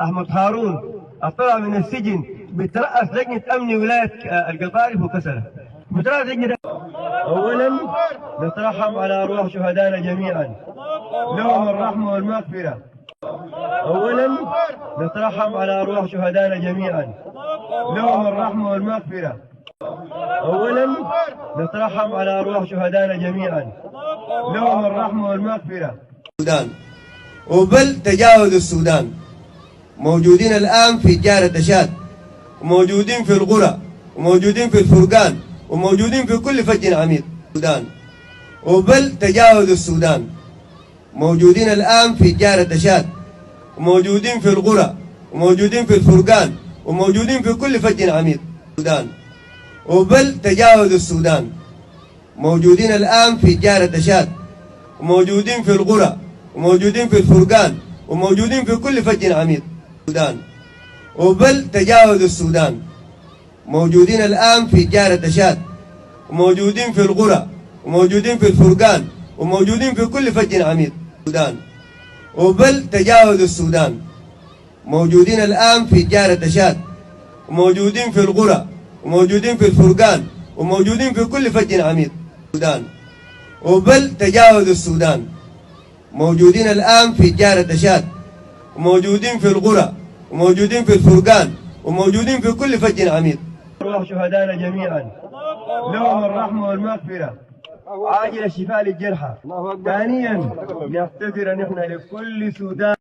أحمد هارون طلع من السجن بترأس لجنة أمن ولاية القطارف وكسرها. بترأس لجنة. أولا نترحم على أرواح شهدائنا جميعا، لهم الرحمة والمغفرة. أولا نترحم على أرواح شهدائنا جميعا، لهم الرحمة والمغفرة. أولا نترحم على أرواح شهدائنا جميعا، لهم الرحمة والمغفرة. السودان وبل تجاوز السودان موجودين الآن في جارة دشات، وموجودين في القرى، وموجودين في الفرقان، وموجودين في كل فج عميق. السودان وبل تجاوز السودان موجودين الآن في جارة دشات، وموجودين في القرى، وموجودين في الفرقان، وموجودين في كل فج عميق. السودان وبل تجاوز السودان موجودين الآن في جارة دشات، وموجودين في القرى، وموجودين في الفرقان، وموجودين في كل فج عميق. السودان وبل تجاوز السودان موجودين الآن في جارة دشات، وموجودين في القرى، وموجودين في الفرقان، وموجودين في كل فج عميق. السودان وبل تجاوز السودان موجودين الآن في جارة دشات، وموجودين في القرى، وموجودين في الفرقان، وموجودين في كل فج عميق. السودان وبل تجاوز السودان موجودين الآن في جارة دشات، وموجودين في القرى، وموجودين في الفرقان، وموجودين في كل فج عميق. أرواح شهدائنا جميعا لهم الرحمة والمغفرة، عاجل الشفاء للجرحى. ثانيا نفتقر نحن لكل سودان.